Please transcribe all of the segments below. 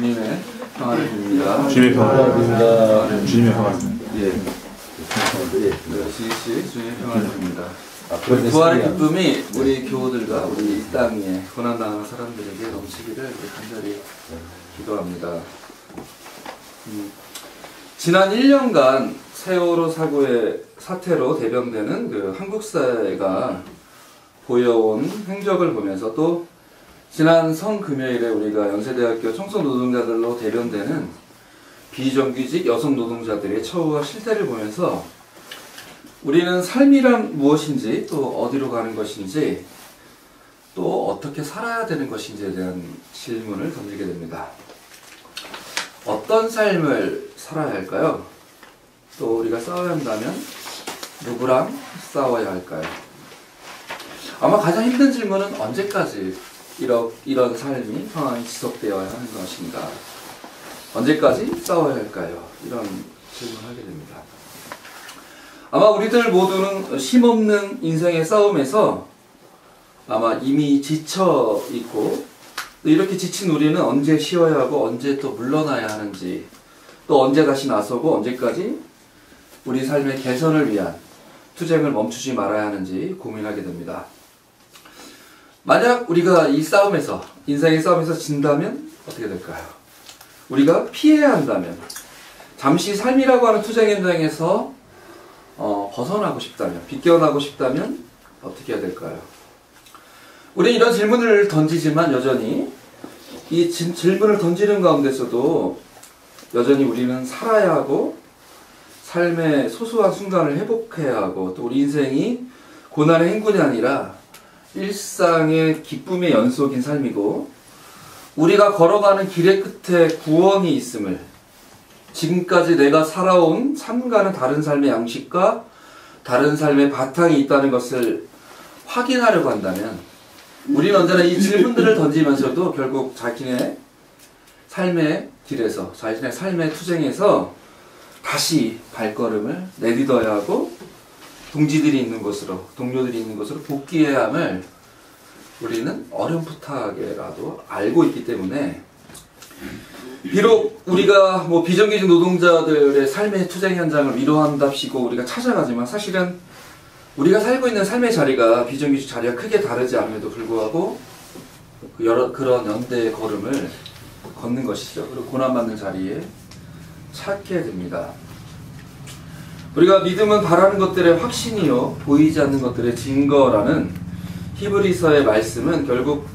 주님의 평화를 드립니다. 주님의 평화를 드립니다. 주님의 평화를 드립니다. 지희씨 주님의 평화를 드립니다. 부활의 기쁨이 우리 교우들과 우리 이 땅에 고난당하는 사람들에게 넘치기를 간절히 기도합니다. 지난 1년간 세월호 사고의 사태로 대변되는 그 한국 사회가 보여온 행적을 보면서 또 지난 성금요일에 우리가 연세대학교 청소노동자들로 대변되는 비정규직 여성 노동자들의 처우와 실태를 보면서 우리는 삶이란 무엇인지, 또 어디로 가는 것인지, 또 어떻게 살아야 되는 것인지에 대한 질문을 던지게 됩니다. 어떤 삶을 살아야 할까요? 또 우리가 싸워야 한다면 누구랑 싸워야 할까요? 아마 가장 힘든 질문은 언제까지 이런 삶이 상황이 지속되어야 하는 것인가? 언제까지 싸워야 할까요? 이런 질문을 하게 됩니다. 아마 우리들 모두는 힘없는 인생의 싸움에서 아마 이미 지쳐 있고, 또 이렇게 지친 우리는 언제 쉬어야 하고 언제 또 물러나야 하는지, 또 언제 다시 나서고 언제까지 우리 삶의 개선을 위한 투쟁을 멈추지 말아야 하는지 고민하게 됩니다. 만약 우리가 이 싸움에서, 인생의 싸움에서 진다면 어떻게 될까요? 우리가 피해야 한다면, 잠시 삶이라고 하는 투쟁 현장에서 벗어나고 싶다면, 비껴나고 싶다면 어떻게 해야 될까요? 우리는 이런 질문을 던지지만 여전히 이 질문을 던지는 가운데서도 여전히 우리는 살아야 하고, 삶의 소소한 순간을 회복해야 하고, 또 우리 인생이 고난의 행군이 아니라 일상의 기쁨의 연속인 삶이고, 우리가 걸어가는 길의 끝에 구원이 있음을, 지금까지 내가 살아온 삶과는 다른 삶의 양식과 다른 삶의 바탕이 있다는 것을 확인하려고 한다면, 우리는 언제나 이 질문들을 던지면서도 결국 자신의 삶의 길에서, 자신의 삶의 투쟁에서 다시 발걸음을 내딛어야 하고, 동지들이 있는 곳으로, 동료들이 있는 곳으로 복귀해야 함을 우리는 어렴풋하게라도 알고 있기 때문에, 비록 우리가 비정규직 노동자들의 삶의 투쟁 현장을 위로한답시고 우리가 찾아가지만, 사실은 우리가 살고 있는 삶의 자리가 비정규직 자리와 크게 다르지 않음에도 불구하고 그런 연대의 걸음을 걷는 것이죠. 그리고 고난받는 자리에 찾게 됩니다. 우리가 믿음은 바라는 것들의 확신이요 보이지 않는 것들의 증거라는 히브리서의 말씀은 결국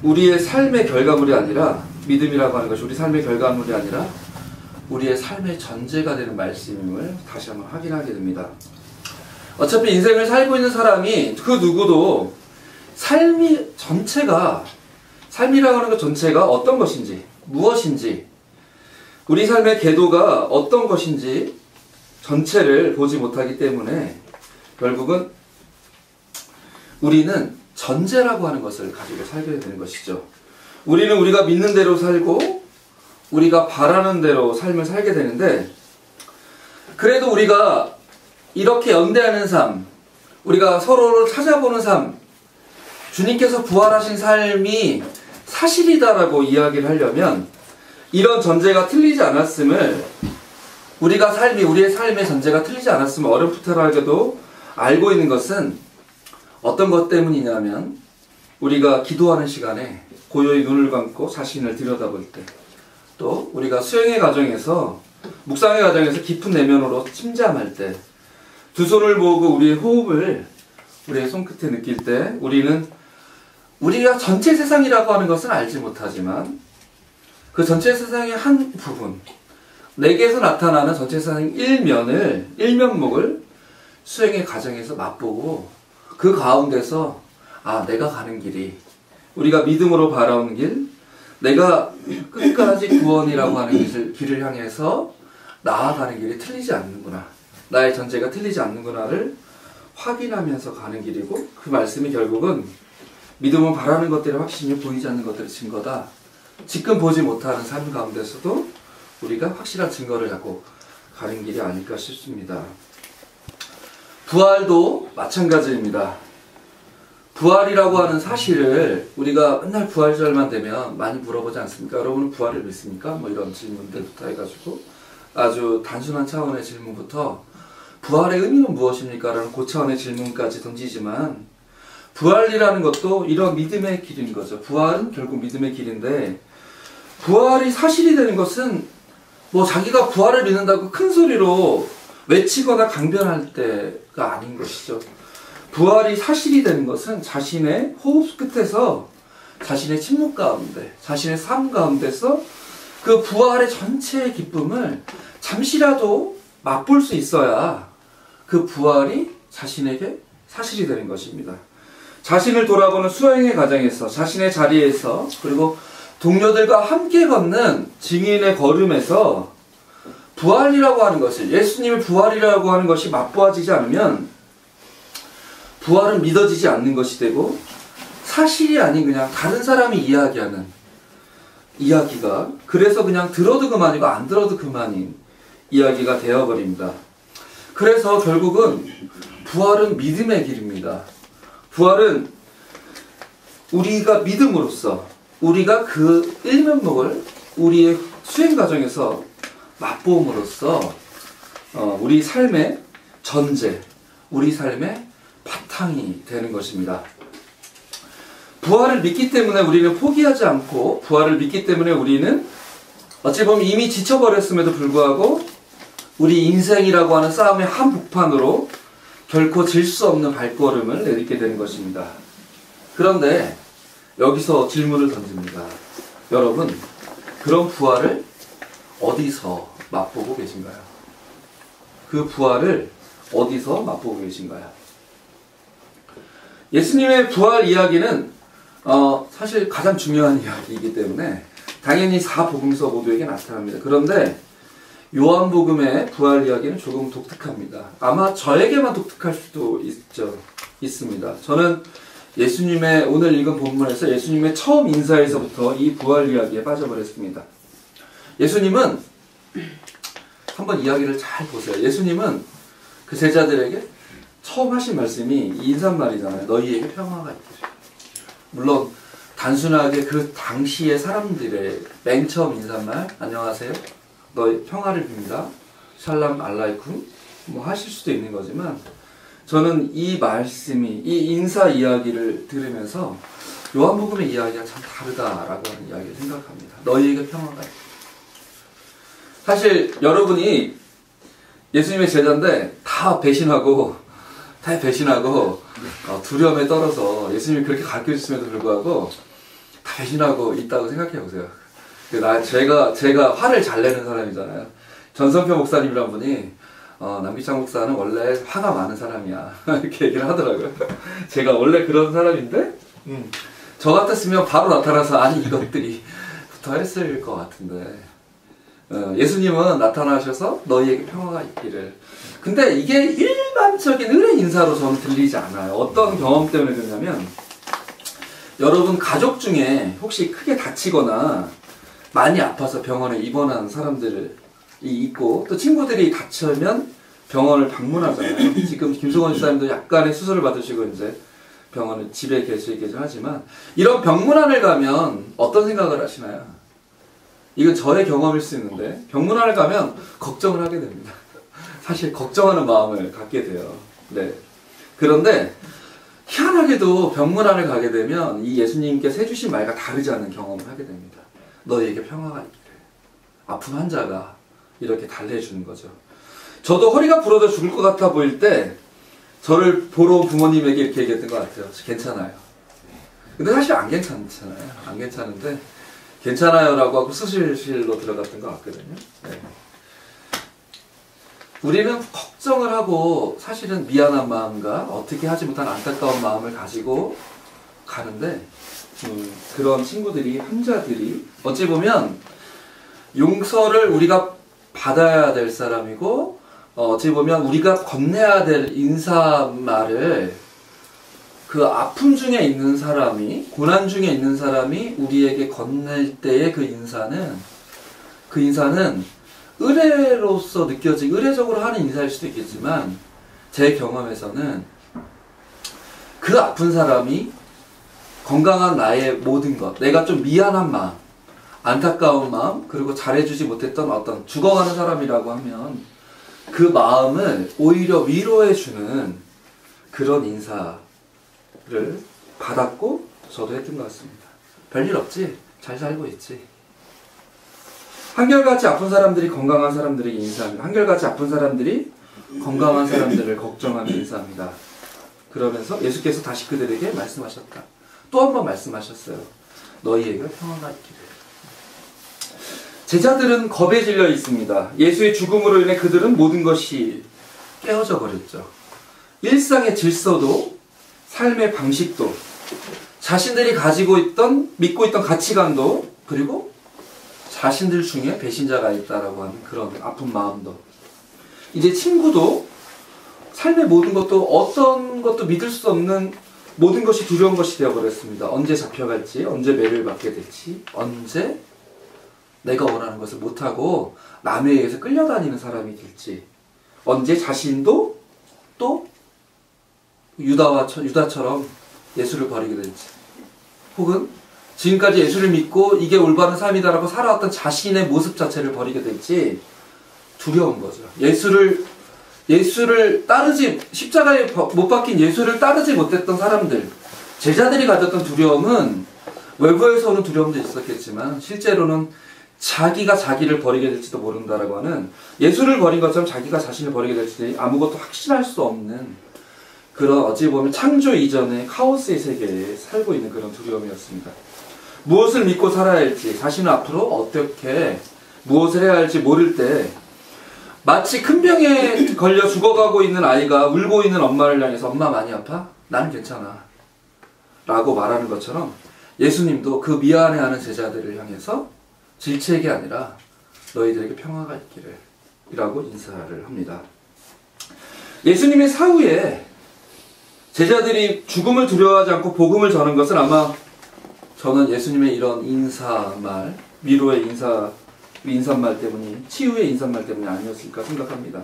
우리의 삶의 결과물이 아니라, 믿음이라고 하는 것이 우리 삶의 결과물이 아니라 우리의 삶의 전제가 되는 말씀임을 다시 한번 확인하게 됩니다. 어차피 인생을 살고 있는 사람이 그 누구도 삶이 전체가, 삶이라고 하는 것 전체가 어떤 것인지, 무엇인지, 우리 삶의 궤도가 어떤 것인지 전체를 보지 못하기 때문에 결국은 우리는 전제라고 하는 것을 가지고 살게 되는 것이죠. 우리는 우리가 믿는 대로 살고 우리가 바라는 대로 삶을 살게 되는데, 그래도 우리가 이렇게 연대하는 삶, 우리가 서로를 찾아보는 삶, 주님께서 부활하신 삶이 사실이다라고 이야기를 하려면 이런 전제가 틀리지 않았음을, 우리의 삶의 전제가 틀리지 않았음을 어렴풋하게도 알고 있는 것은 어떤 것 때문이냐면, 우리가 기도하는 시간에 고요히 눈을 감고 자신을 들여다볼 때, 또 우리가 수행의 과정에서, 묵상의 과정에서 깊은 내면으로 침잠할 때, 두 손을 모으고 우리의 호흡을 우리의 손끝에 느낄 때, 우리는 우리가 전체 세상이라고 하는 것은 알지 못하지만 그 전체 세상의 한 부분, 내게서 나타나는 전체 세상의 일면목을 수행의 과정에서 맛보고, 그 가운데서 내가 가는 길이, 우리가 믿음으로 바라오는 길, 내가 끝까지 구원이라고 하는 길을 향해서 나아가는 길이 틀리지 않는구나, 나의 전제가 틀리지 않는구나를 확인하면서 가는 길이고, 그 말씀이 결국은 믿음은 바라는 것들의 확신이 보이지 않는 것들의 증거다. 지금 보지 못하는 삶 가운데서도 우리가 확실한 증거를 갖고 가는 길이 아닐까 싶습니다. 부활도 마찬가지입니다. 부활이라고 하는 사실을 우리가 맨날 부활절만 되면 많이 물어보지 않습니까? 여러분은 부활을 믿습니까? 뭐 이런 질문들부터 해가지고 아주 단순한 차원의 질문부터 부활의 의미는 무엇입니까? 라는 고차원의 질문까지 던지지만 부활이라는 것도 이런 믿음의 길인 거죠. 부활은 결국 믿음의 길인데 부활이 사실이 되는 것은 뭐 자기가 부활을 믿는다고 큰 소리로 외치거나 강변할 때가 아닌 것이죠. 부활이 사실이 되는 것은 자신의 호흡 끝에서 자신의 침묵 가운데 자신의 삶 가운데서 그 부활의 전체의 기쁨을 잠시라도 맛볼 수 있어야 그 부활이 자신에게 사실이 되는 것입니다. 자신을 돌아보는 수행의 과정에서 자신의 자리에서 그리고 동료들과 함께 걷는 증인의 걸음에서 부활이라고 하는 것을 예수님의 부활이라고 하는 것이 맛보아지지 않으면 부활은 믿어지지 않는 것이 되고 사실이 아닌 그냥 다른 사람이 이야기하는 이야기가 그래서 그냥 들어도 그만이고 안 들어도 그만인 이야기가 되어버립니다. 그래서 결국은 부활은 믿음의 길입니다. 부활은 우리가 믿음으로써 우리가 그 일면목을 우리의 수행 과정에서 맛보음으로써 우리 삶의 전제, 우리 삶의 바탕이 되는 것입니다. 부활을 믿기 때문에 우리는 포기하지 않고 부활을 믿기 때문에 우리는 어찌 보면 이미 지쳐버렸음에도 불구하고 우리 인생이라고 하는 싸움의 한복판으로 결코 질 수 없는 발걸음을 내딛게 되는 것입니다. 그런데 여기서 질문을 던집니다. 여러분, 그런 부활을 어디서 맛보고 계신가요? 그 부활을 어디서 맛보고 계신가요? 예수님의 부활 이야기는 사실 가장 중요한 이야기이기 때문에 당연히 4복음서 모두에게 나타납니다. 그런데 요한복음의 부활 이야기는 조금 독특합니다. 아마 저에게만 독특할 수도 있습니다. 저는 예수님의 오늘 읽은 본문에서 예수님의 처음 인사에서부터 이 부활 이야기에 빠져버렸습니다. 예수님은 한번 이야기를 잘 보세요. 예수님은 그 제자들에게 처음 하신 말씀이 이 인사말이잖아요. 너희에게 평화가 있기를. 물론 단순하게 그 당시의 사람들의 맨 처음 인사말 안녕하세요. 너희 평화를 빕니다. 샬람 알라이쿰 뭐 하실 수도 있는 거지만 저는 이 말씀이 이 인사 이야기를 들으면서 요한복음의 이야기가 참 다르다라고 하는 이야기를 생각합니다. 너희에게 평화가 있다. 사실 여러분이 예수님의 제자인데 다 배신하고 두려움에 떨어서 예수님이 그렇게 가르쳐주심에도 불구하고 다 배신하고 있다고 생각해 보세요. 제가 화를 잘 내는 사람이잖아요. 전성표 목사님이란 분이 남기창 목사는 원래 화가 많은 사람이야 이렇게 얘기를 하더라고요. 제가 원래 그런 사람인데 저 같았으면 바로 나타나서 아니 이것들이 부터 했을 것 같은데 예수님은 나타나셔서 너희에게 평화가 있기를. 근데 이게 일반적인 의뢰 인사로 저는 들리지 않아요. 어떤 경험 때문에 그러냐면 여러분 가족 중에 혹시 크게 다치거나 많이 아파서 병원에 입원한 사람들이 있고 또 친구들이 다치면 병원을 방문하잖아요. 지금 김수건 집사님도 약간의 수술을 받으시고 이제 병원에 집에 계시긴 하지만 이런 병문안을 가면 어떤 생각을 하시나요? 이건 저의 경험일 수 있는데 병문안을 가면 걱정을 하게 됩니다. 사실 걱정하는 마음을 갖게 돼요. 네. 그런데 희한하게도 병문안을 가게 되면 이 예수님께서 해주신 말과 다르지 않은 경험을 하게 됩니다. 너희에게 평화가 있기를. 아픈 환자가 이렇게 달래주는 거죠. 저도 허리가 부러져 죽을 것 같아 보일 때 저를 보러 온 부모님에게 이렇게 얘기했던 것 같아요. 괜찮아요. 근데 사실 안 괜찮잖아요. 안 괜찮은데 괜찮아요 라고 하고 수술실로 들어갔던 것 같거든요. 네. 우리는 걱정을 하고 사실은 미안한 마음과 어떻게 하지 못한 안타까운 마음을 가지고 가는데 그런 친구들이 환자들이 어찌 보면 용서를 우리가 받아야 될 사람이고 어찌 보면 우리가 건네야 될 인사말을 그 아픔 중에 있는 사람이 고난 중에 있는 사람이 우리에게 건넬 때의 그 인사는 의례로서 의례적으로 하는 인사일 수도 있겠지만 제 경험에서는 그 아픈 사람이 건강한 나의 모든 것, 내가 좀 미안한 마음, 안타까운 마음, 그리고 잘해주지 못했던 어떤 죽어가는 사람이라고 하면 그 마음을 오히려 위로해주는 그런 인사를 받았고 저도 했던 것 같습니다. 별일 없지? 잘 살고 있지? 한결같이 아픈 사람들이 건강한 사람들에게 인사합니다. 한결같이 아픈 사람들이 건강한 사람들을 걱정하며 인사합니다. 그러면서 예수께서 다시 그들에게 말씀하셨다. 또 한 번 말씀하셨어요. 너희에게 평화가 있기를. 제자들은 겁에 질려 있습니다. 예수의 죽음으로 인해 그들은 모든 것이 깨어져 버렸죠. 일상의 질서도 삶의 방식도 자신들이 가지고 있던 믿고 있던 가치관도 그리고 자신들 중에 배신자가 있다라고 하는 그런 아픈 마음도 이제 친구도 삶의 모든 것도 어떤 것도 믿을 수 없는 모든 것이 두려운 것이 되어버렸습니다. 언제 잡혀갈지, 언제 매를 받게 될지, 언제 내가 원하는 것을 못하고 남에 의해서 끌려다니는 사람이 될지, 언제 자신도 또 유다처럼 예수를 버리게 될지, 혹은 지금까지 예수를 믿고 이게 올바른 삶이다라고 살아왔던 자신의 모습 자체를 버리게 될지 두려운 거죠. 예수를 따르지, 십자가에 못 박힌 예수를 따르지 못했던 사람들, 제자들이 가졌던 두려움은 외부에서 오는 두려움도 있었겠지만 실제로는 자기가 자기를 버리게 될지도 모른다라고 하는, 예수를 버린 것처럼 자기가 자신을 버리게 될지 아무것도 확신할 수 없는 그런, 어찌 보면 창조 이전의 카오스의 세계에 살고 있는 그런 두려움이었습니다. 무엇을 믿고 살아야 할지, 자신은 앞으로 어떻게 무엇을 해야 할지 모를 때 마치 큰 병에 걸려 죽어가고 있는 아이가 울고 있는 엄마를 향해서 엄마 많이 아파? 나는 괜찮아 라고 말하는 것처럼 예수님도 그 미안해하는 제자들을 향해서 질책이 아니라 너희들에게 평화가 있기를 이라고 인사를 합니다. 예수님의 사후에 제자들이 죽음을 두려워하지 않고 복음을 전한 것은 아마 저는 예수님의 이런 인사말, 위로의 인사말 때문이, 치유의 인사말 때문이 아니었을까 생각합니다.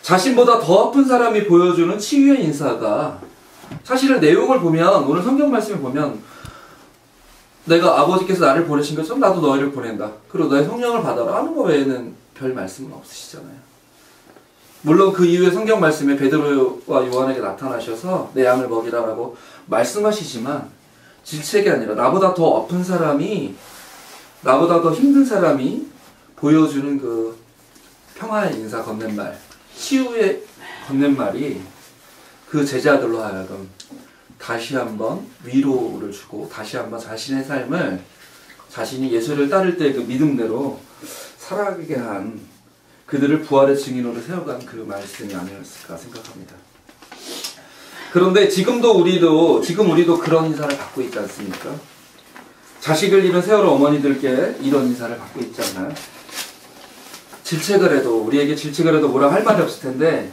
자신보다 더 아픈 사람이 보여주는 치유의 인사가, 사실은 내용을 보면, 오늘 성경 말씀을 보면 내가 아버지께서 나를 보내신 것처럼 나도 너희를 보낸다, 그리고 너의 성령을 받아라 하는 거 외에는 별 말씀은 없으시잖아요. 물론 그 이후에 성경 말씀에 베드로와 요한에게 나타나셔서 내 양을 먹이라라고 말씀하시지만 질책이 아니라 나보다 더 아픈 사람이, 나보다 더 힘든 사람이 보여주는 그 평화의 인사 건넨말, 치유의 건넨말이 그 제자들로 하여금 다시 한번 위로를 주고 다시 한번 자신의 삶을 자신이 예수를 따를 때 그 믿음대로 살아가게 한, 그들을 부활의 증인으로 세워간 그 말씀이 아니었을까 생각합니다. 그런데 지금 우리도 그런 인사를 받고 있지 않습니까? 자식을 잃은 세월호 어머니들께 이런 인사를 받고 있지 않나요? 우리에게 질책을 해도 뭐라 할 말이 없을 텐데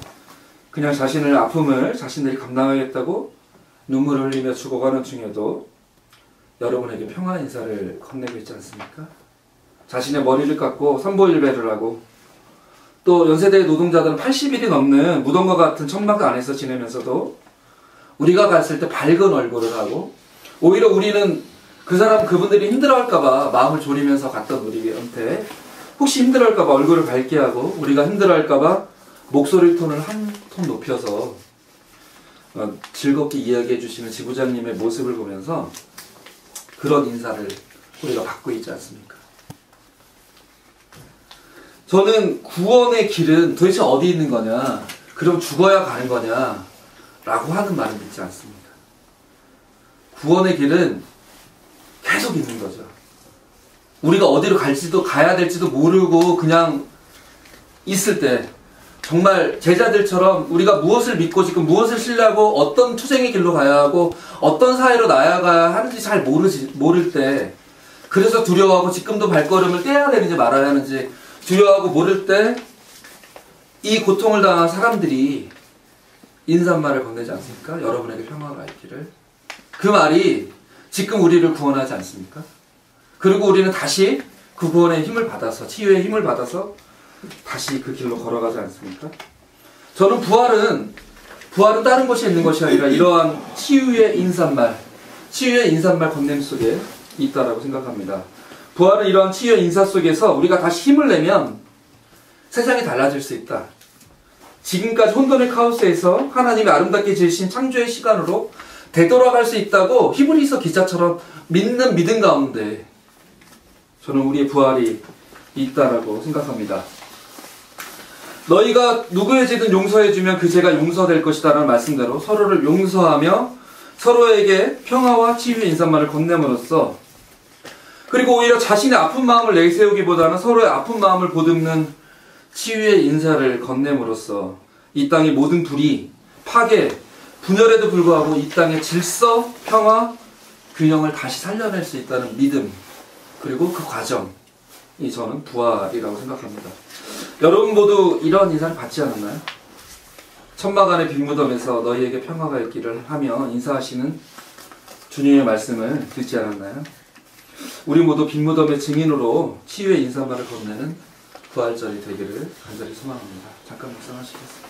그냥 자신의 아픔을 자신들이 감당하겠다고 눈물을 흘리며 죽어가는 중에도 여러분에게 평화 인사를 건네고 있지 않습니까? 자신의 머리를 깎고 선보일배를 하고, 또 연세대 노동자들은 80일이 넘는 무덤과 같은 천막 안에서 지내면서도 우리가 갔을 때 밝은 얼굴을 하고, 오히려 우리는 그분들이 힘들어할까봐 마음을 졸이면서 갔던 우리한테 혹시 힘들어할까봐 얼굴을 밝게 하고, 우리가 힘들어할까봐 목소리 톤을 한 톤 높여서 즐겁게 이야기해 주시는 지부장님의 모습을 보면서 그런 인사를 우리가 받고 있지 않습니까? 저는 구원의 길은 도대체 어디 있는 거냐, 그럼 죽어야 가는 거냐 라고 하는 말을 믿지 않습니다. 구원의 길은 계속 있는 거죠. 우리가 어디로 가야 될지도 모르고 그냥 있을 때, 정말 제자들처럼 우리가 무엇을 믿고 지금 무엇을 신뢰하고 어떤 투쟁의 길로 가야 하고 어떤 사회로 나아가야 하는지 잘 모를 때, 그래서 두려워하고 지금도 발걸음을 떼야 되는지 말아야 하는지 두려워하고 모를 때 이 고통을 당한 사람들이 인사말을 건네지 않습니까? 여러분에게 평화가 있기를. 그 말이 지금 우리를 구원하지 않습니까? 그리고 우리는 다시 그 구원의 힘을 받아서, 치유의 힘을 받아서 다시 그 길로 걸어가지 않습니까? 저는 부활은 다른 것이 있는 것이 아니라 이러한 치유의 인사말 건냄 속에 있다라고 생각합니다. 부활은 이러한 치유의 인사 속에서 우리가 다시 힘을 내면 세상이 달라질 수 있다. 지금까지 혼돈의 카오스에서 하나님이 아름답게 지으신 창조의 시간으로 되돌아갈 수 있다고 히브리서 기자처럼 믿는 믿음 가운데 저는 우리의 부활이 있다라고 생각합니다. 너희가 누구의 죄든 용서해주면 그 죄가 용서될 것이다 라는 말씀대로 서로를 용서하며 서로에게 평화와 치유의 인사말을 건냄으로써, 그리고 오히려 자신의 아픈 마음을 내세우기보다는 서로의 아픈 마음을 보듬는 치유의 인사를 건냄으로써 이 땅의 모든 불이, 파괴, 분열에도 불구하고 이 땅의 질서, 평화, 균형을 다시 살려낼 수 있다는 믿음, 그리고 그 과정이 저는 부활이라고 생각합니다. 여러분 모두 이런 인사를 받지 않았나요? 천막안의 빈무덤에서 너희에게 평화가 있기를 하며 인사하시는 주님의 말씀을 듣지 않았나요? 우리 모두 빈무덤의 증인으로 치유의 인사말을 건네는 부활절이 되기를 간절히 소망합니다. 잠깐 묵상하시겠습니다.